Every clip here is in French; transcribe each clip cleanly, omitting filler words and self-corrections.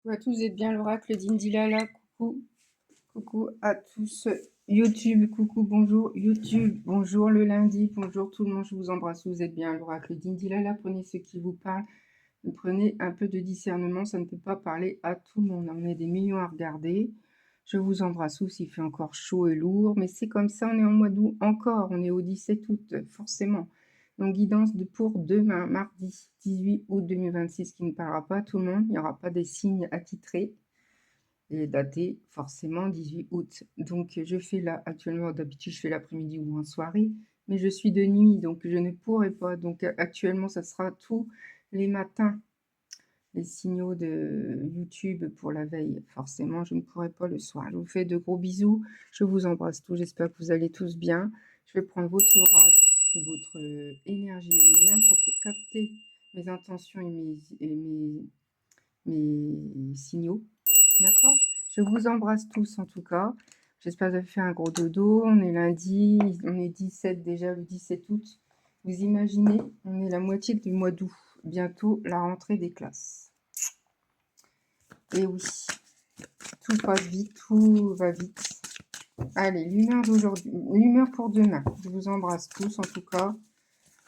Coucou à tous, vous êtes bien l'oracle d'Indilala. Coucou, coucou à tous. YouTube, coucou, bonjour YouTube, bonjour le lundi, bonjour tout le monde, je vous embrasse, vous êtes bien l'oracle d'Indilala. Prenez ce qui vous parle, prenez un peu de discernement, ça ne peut pas parler à tout le monde. On est des millions à regarder. Je vous embrasse tous, il fait encore chaud et lourd, mais c'est comme ça, on est en mois d'août encore, on est au 17 août, forcément. Donc guidance pour demain, mardi 18 août 2026, qui ne parlera pas à tout le monde, il n'y aura pas des signes attitrés et daté forcément 18 août. Donc je fais là actuellement, d'habitude je fais l'après-midi ou en soirée, mais je suis de nuit, donc je ne pourrai pas. Donc actuellement, ça sera tous les matins, les signaux de YouTube pour la veille. Forcément, je ne pourrai pas le soir. Je vous fais de gros bisous, je vous embrasse tous, j'espère que vous allez tous bien. Je vais prendre votre oracle, votre énergie et le mien pour capter mes intentions mes signaux. D'accord? Je vous embrasse tous en tout cas. J'espère que vous avez fait un gros dodo. On est lundi, on est 17 déjà, le 17 août. Vous imaginez, on est la moitié du mois d'août. Bientôt la rentrée des classes. Et oui, tout passe vite, tout va vite. Allez, l'humeur d'aujourd'hui, l'humeur pour demain. Je vous embrasse tous en tout cas.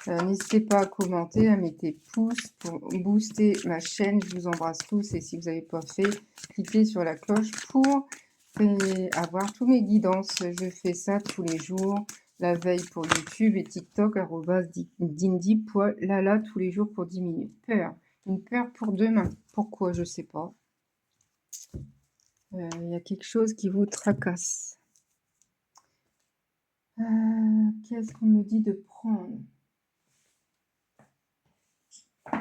N'hésitez pas à commenter, à mettre des pouces pour booster ma chaîne. Je vous embrasse tous et si vous n'avez pas fait, cliquez sur la cloche pour avoir tous mes guidances. Je fais ça tous les jours, la veille pour YouTube et TikTok, @dindy.lala tous les jours pour 10 minutes. Peur, une peur pour demain. Pourquoi? Je sais pas. Il y a quelque chose qui vous tracasse. Qu'est-ce qu'on me dit de prendre?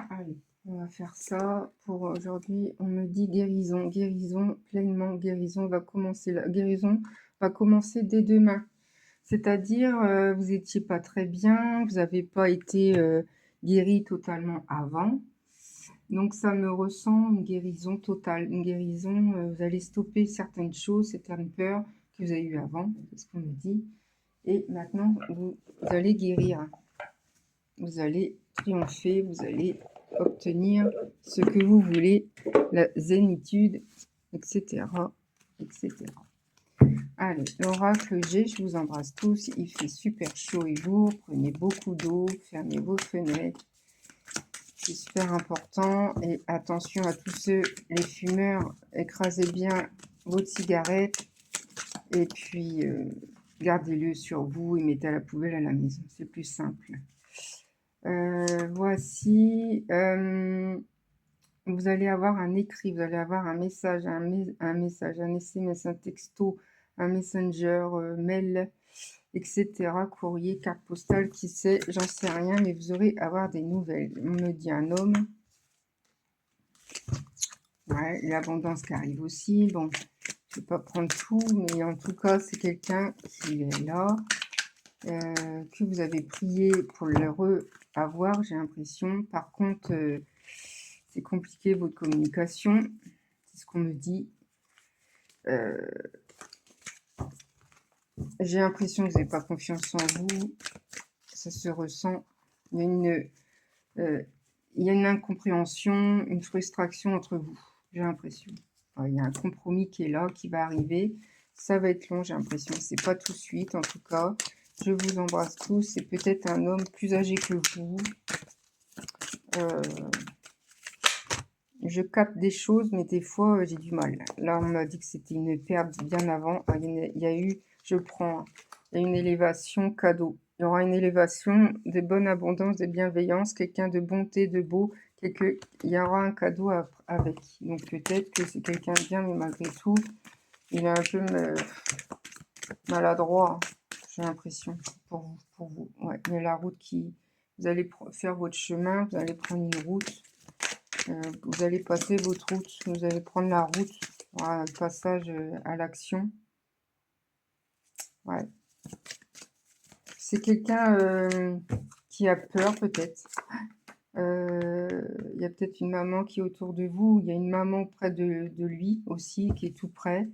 Allez, on va faire ça pour aujourd'hui. On me dit guérison, guérison, pleinement guérison va commencer. La guérison va commencer dès demain. C'est-à-dire, vous n'étiez pas très bien, vous n'avez pas été guéri totalement avant. Donc ça me ressent une guérison totale, une guérison, vous allez stopper certaines choses, certaines peurs que vous avez eues avant, c'est ce qu'on me dit. Et maintenant, vous allez guérir. Vous allez triompher, vous allez obtenir ce que vous voulez, la zénitude, etc. etc. Allez, l'oracle G, je vous embrasse tous, il fait super chaud et lourd, prenez beaucoup d'eau, fermez vos fenêtres, c'est super important, et attention à tous ceux, les fumeurs, écrasez bien votre cigarette, et puis gardez-le sur vous et mettez à la poubelle à la maison, c'est plus simple. Voici, vous allez avoir un écrit, vous allez avoir un message, un message, un SMS, un texto, un messenger, mail, etc. Courrier, carte postale, qui sait, j'en sais rien, mais vous aurez avoir des nouvelles. On me dit un homme. Ouais, l'abondance qui arrive aussi. Bon, je ne vais pas prendre tout, mais en tout cas, c'est quelqu'un qui est là, que vous avez prié pour le avoir, j'ai l'impression. Par contre, c'est compliqué votre communication, c'est ce qu'on me dit. J'ai l'impression que vous n'avez pas confiance en vous, ça se ressent. Il y a une incompréhension, une frustration entre vous, j'ai l'impression. Enfin, il y a un compromis qui est là, qui va arriver. Ça va être long, j'ai l'impression. C'est pas tout de suite, en tout cas. Je vous embrasse tous. C'est peut-être un homme plus âgé que vous. Je capte des choses, mais des fois, j'ai du mal. Là, on m'a dit que c'était une perte bien avant. Il y a eu, il y a une élévation cadeau. Il y aura une élévation de bonne abondance, de bienveillance, quelqu'un de bonté, de beau. Il y aura un cadeau avec. Donc peut-être que c'est quelqu'un de bien, mais malgré tout, il est un peu maladroit, j'ai l'impression, pour vous. Ouais, mais la route qui... Vous allez faire votre chemin, vous allez prendre une route. Vous allez passer votre route, vous allez prendre la route, voilà, le passage à l'action. Ouais. C'est quelqu'un qui a peur peut-être. Il y a peut-être une maman qui est autour de vous, il y a une maman auprès de lui aussi qui est tout près.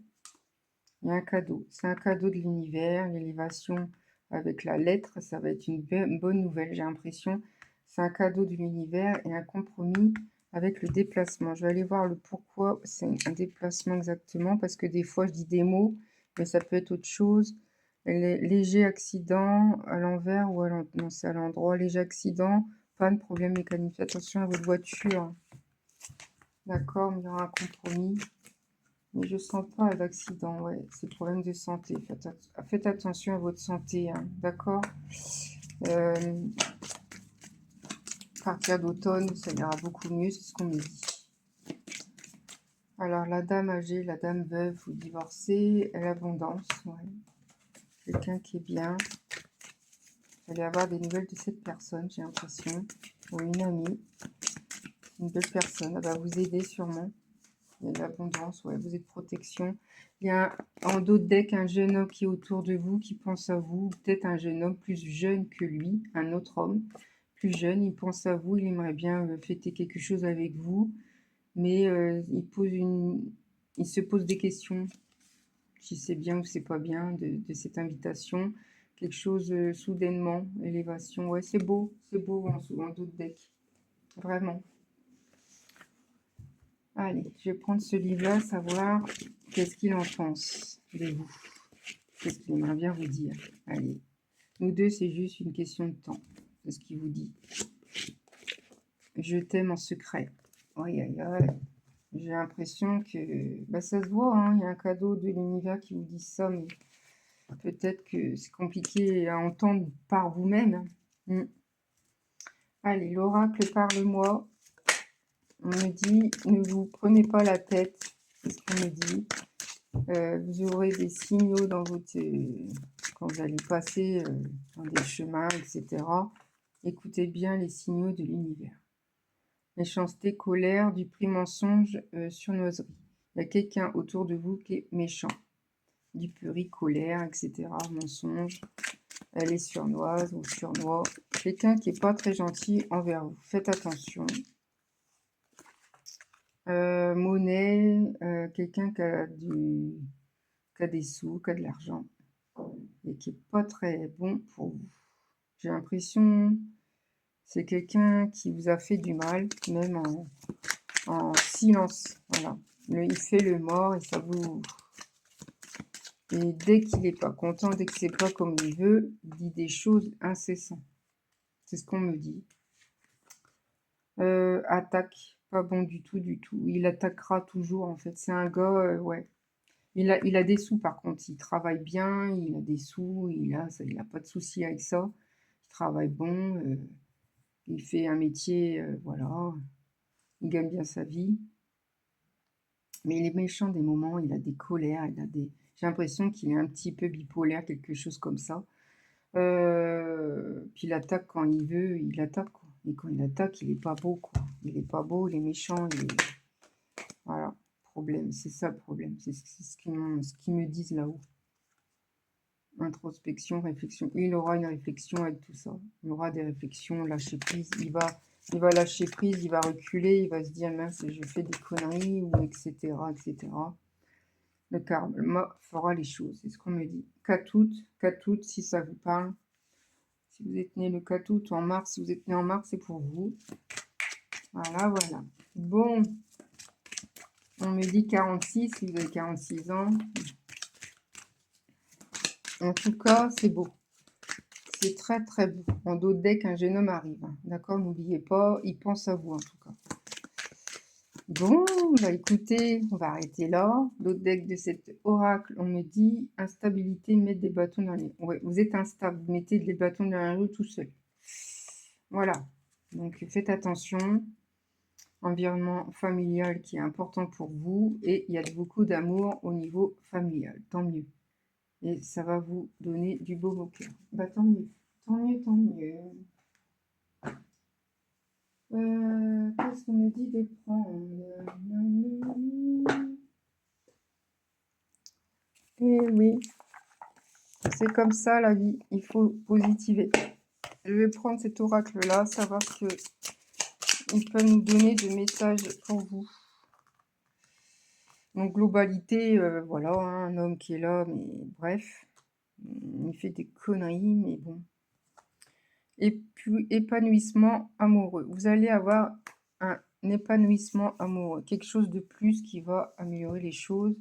Il y a un cadeau, c'est un cadeau de l'univers, l'élévation avec la lettre, ça va être une bonne nouvelle, j'ai l'impression. C'est un cadeau de l'univers et un compromis avec le déplacement. Je vais aller voir le pourquoi c'est un déplacement exactement, parce que des fois je dis des mots, mais ça peut être autre chose. Léger accident à l'envers ou à l'endroit. Non, c'est à l'endroit. Léger accident, panne, problème mécanique. Faites attention à votre voiture. D'accord, mais il y aura un compromis. Mais je sens pas d'accident, ouais. C'est problème de santé. Faites attention à votre santé, hein. D'accord. À partir d'automne, ça ira beaucoup mieux, c'est ce qu'on me dit. Alors, la dame âgée, la dame veuve ou divorcée, l'abondance, ouais. Quelqu'un qui est bien. Vous allez avoir des nouvelles de cette personne, j'ai l'impression. Ou une amie. Une belle personne, elle va vous aider sûrement. Il y a de l'abondance, ouais, vous êtes protection. Il y a en d'autres decks un jeune homme qui est autour de vous, qui pense à vous. Peut-être un jeune homme plus jeune que lui, un autre homme plus jeune. Il pense à vous, il aimerait bien fêter quelque chose avec vous. Mais il se pose des questions. Si c'est bien ou c'est pas bien de cette invitation. Quelque chose soudainement, élévation. Ouais, c'est beau en d'autres decks. Vraiment. Allez, je vais prendre ce livre-là, savoir qu'est-ce qu'il en pense de vous. Qu'est-ce qu'il aimerait bien vous dire. Allez, nous deux, c'est juste une question de temps. C'est ce qu'il vous dit. Je t'aime en secret. Aïe, aïe, aïe. J'ai l'impression que ça se voit, hein. Il y a un cadeau de l'univers qui vous dit ça, mais peut-être que c'est compliqué à entendre par vous-même. Allez, l'oracle, parle-moi. On me dit, ne vous prenez pas la tête. C'est ce qu'on me dit. Vous aurez des signaux dans votre... quand vous allez passer dans des chemins, etc. Écoutez bien les signaux de l'univers. Méchanceté, colère, du prix, mensonge, surnoiserie. Il y a quelqu'un autour de vous qui est méchant. Duperie, colère, etc. Mensonge. Elle est surnoise ou surnois. Quelqu'un qui n'est pas très gentil envers vous. Faites attention. Monnaie, quelqu'un qui a des sous, qui a de l'argent. Et qui n'est pas très bon pour vous. J'ai l'impression c'est quelqu'un qui vous a fait du mal, même en silence. Voilà. Il fait le mort et ça vous... Et dès qu'il n'est pas content, dès que c'est pas comme il veut, il dit des choses incessantes. C'est ce qu'on me dit. Attaque, pas bon du tout, du tout. Il attaquera toujours, en fait. C'est un gars, ouais. Il a des sous, par contre. Il travaille bien, il a des sous, il a pas de souci avec ça. Il travaille bon, il fait un métier, voilà. Il gagne bien sa vie. Mais il est méchant des moments, il a des colères, j'ai l'impression qu'il est un petit peu bipolaire, quelque chose comme ça. Puis il attaque quand il veut, il attaque, quoi. Et quand il attaque, il est pas beau, quoi. Il est pas beau, il est méchant, voilà, problème, c'est ça le problème. C'est ce qu'ils me disent là-haut. Introspection, réflexion. Il aura une réflexion avec tout ça. Il aura des réflexions, lâcher prise. Il va lâcher prise, il va reculer, il va se dire mince, je fais des conneries, ou etc. etc. Le karma fera les choses, c'est ce qu'on me dit. 4 août, si ça vous parle. Si vous êtes né le 4 août ou en mars, si vous êtes né en mars, c'est pour vous. Voilà, voilà. Bon, on me dit 46, si vous avez 46 ans. En tout cas, c'est beau. C'est très très beau. En d'autres decks, un jeune homme arrive. D'accord, n'oubliez pas, il pense à vous en tout cas. Bon, bah écoutez, on va arrêter là. D'autres decks de cet oracle, on me dit instabilité, mettre des bâtons dans les... Ouais, vous êtes instable, vous mettez des bâtons dans la rue tout seul. Voilà, donc faites attention. Environnement familial qui est important pour vous et il y a beaucoup d'amour au niveau familial, tant mieux. Et ça va vous donner du beau au cœur. Bah tant mieux, tant mieux, tant mieux. Qu'est-ce qu'on me dit de prendre? Eh oui, c'est comme ça la vie, il faut positiver. Je vais prendre cet oracle-là, savoir ce qu'il peut nous donner de messages pour vous. Donc globalité, voilà, hein, un homme qui est là, mais bref, il fait des conneries, mais bon. Et puis épanouissement amoureux. Vous allez avoir épanouissement amoureux. Quelque chose de plus qui va améliorer les choses.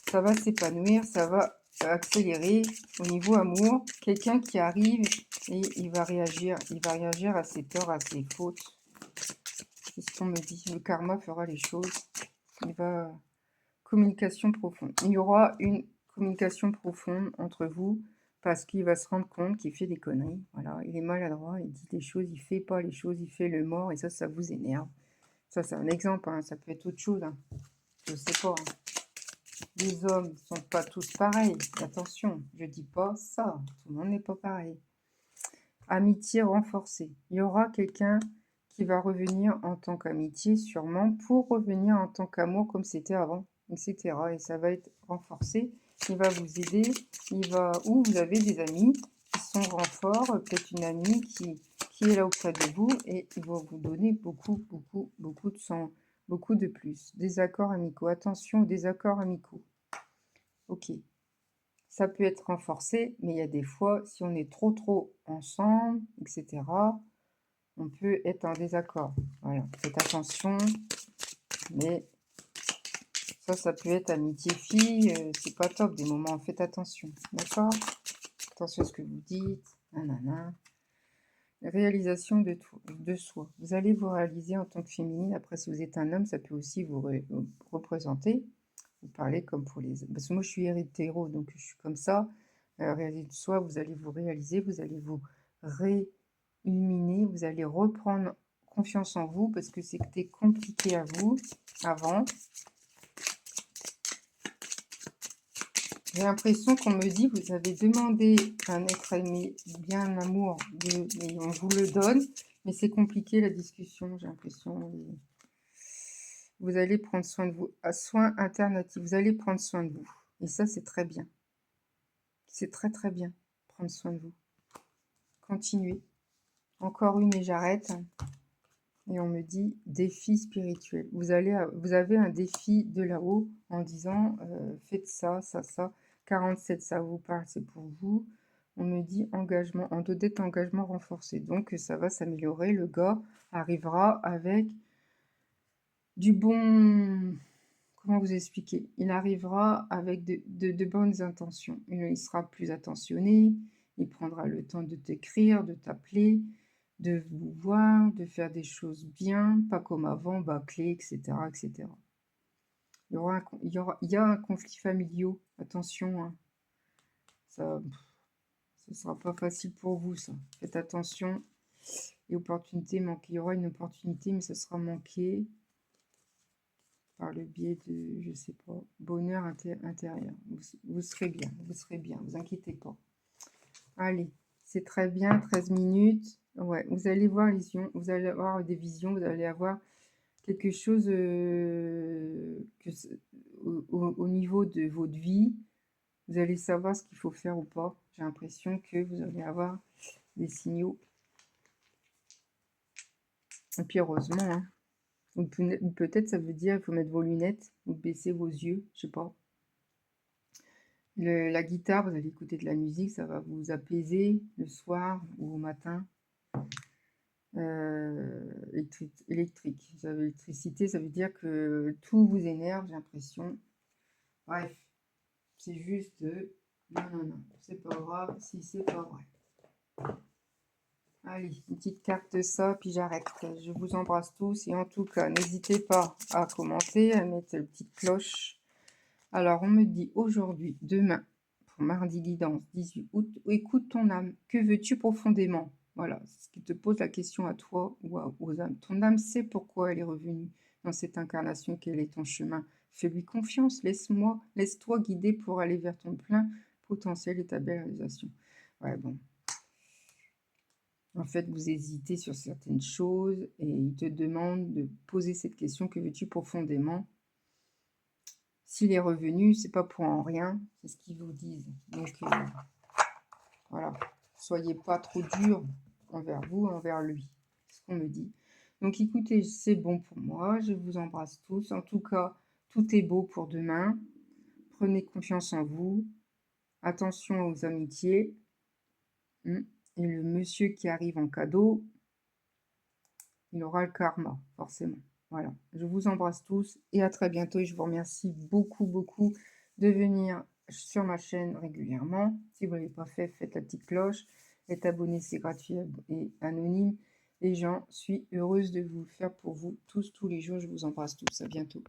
Ça va s'épanouir, ça va accélérer au niveau amour. Quelqu'un qui arrive et il va réagir à ses torts, à ses fautes. C'est ce qu'on me dit. Le karma fera les choses. Il va... Communication profonde. Il y aura une communication profonde entre vous parce qu'il va se rendre compte qu'il fait des conneries. Voilà, il est maladroit, il dit des choses, il fait pas les choses, il fait le mort et ça vous énerve. Ça, c'est un exemple, hein. Ça peut être autre chose. Hein. Je sais pas. Hein. Les hommes ne sont pas tous pareils. Attention, je dis pas ça. Tout le monde n'est pas pareil. Amitié renforcée. Il y aura quelqu'un qui va revenir en tant qu'amitié, sûrement, pour revenir en tant qu'amour comme c'était avant, etc. Et ça va être renforcé. Il va vous aider. Ou vous avez des amis qui sont renforts, peut-être une amie qui est là auprès de vous et il va vous donner beaucoup de plus. Des accords amicaux. Attention aux désaccords amicaux. Ok. Ça peut être renforcé, mais il y a des fois, si on est trop ensemble, etc., on peut être en désaccord. Voilà, faites attention, mais ça peut être amitié-fille, c'est pas top des moments, faites attention, d'accord? Attention à ce que vous dites, nanana. Réalisation de soi. Vous allez vous réaliser en tant que féminine. Après, si vous êtes un homme, ça peut aussi vous représenter. Vous parlez comme pour les... Parce que moi, je suis hétéro, donc je suis comme ça. Réaliser de soi, vous allez vous réaliser, vous allez vous réilluminer, vous allez reprendre confiance en vous parce que c'était compliqué à vous avant. J'ai l'impression qu'on me dit, vous avez demandé un être aimé, bien un amour, mais on vous le donne, mais c'est compliqué la discussion, j'ai l'impression. Vous allez prendre soin de vous, à soins alternatifs, vous allez prendre soin de vous. Et ça, c'est très bien. C'est très bien, prendre soin de vous. Continuez. Encore une et j'arrête. Et on me dit défi spirituel. Vous avez un défi de là-haut en disant faites ça. 47, ça vous parle, c'est pour vous. On me dit engagement, en dodette engagement renforcé. Donc ça va s'améliorer. Le gars arrivera avec du bon... Comment vous expliquer? Il arrivera avec de bonnes intentions. Il sera plus attentionné. Il prendra le temps de t'écrire, de t'appeler, de vous voir, de faire des choses bien, pas comme avant, bâclé, etc., etc. Il y a un conflit familial. Attention, hein. Ça ne sera pas facile pour vous, ça. Faites attention. Et opportunité manquée. Il y aura une opportunité, mais ça sera manqué par le biais de, je sais pas, bonheur intérieur. Vous serez bien, vous inquiétez pas. Allez, c'est très bien, 13 minutes. Ouais, vous allez voir les visions, vous allez avoir des visions, vous allez avoir quelque chose au niveau de votre vie. Vous allez savoir ce qu'il faut faire ou pas. J'ai l'impression que vous allez avoir des signaux. Et puis heureusement, hein. Ou peut-être ça veut dire qu'il faut mettre vos lunettes ou baisser vos yeux, je sais pas. La guitare, vous allez écouter de la musique, ça va vous apaiser le soir ou au matin. Électrique. L'électricité, ça veut dire que tout vous énerve, j'ai l'impression. Bref, c'est juste... non, c'est pas grave si c'est pas vrai. Allez, une petite carte de ça, puis j'arrête. Je vous embrasse tous et en tout cas, n'hésitez pas à commenter, à mettre la petite cloche. Alors, on me dit aujourd'hui, demain, pour mardi guidance, 18 août, écoute ton âme. Que veux-tu profondément? Voilà, c'est ce qui te pose la question à toi ou aux âmes. Ton âme sait pourquoi elle est revenue dans cette incarnation, quel est ton chemin. Fais-lui confiance, laisse-toi guider pour aller vers ton plein potentiel et ta belle réalisation. Ouais, bon. En fait, vous hésitez sur certaines choses et il te demande de poser cette question, que veux-tu profondément? S'il est revenu, c'est pas pour en rien, c'est ce qu'ils vous disent. Donc, voilà, soyez pas trop dur envers vous, envers lui, c'est ce qu'on me dit. Donc, écoutez, c'est bon pour moi, je vous embrasse tous. En tout cas, tout est beau pour demain. Prenez confiance en vous. Attention aux amitiés. Et le monsieur qui arrive en cadeau, il aura le karma, forcément. Voilà, je vous embrasse tous et à très bientôt et je vous remercie beaucoup, beaucoup de venir sur ma chaîne régulièrement. Si vous ne l'avez pas fait, faites la petite cloche. Être abonné, c'est gratuit et anonyme. Et j'en suis heureuse de vous le faire pour vous tous les jours. Je vous embrasse tous. À bientôt.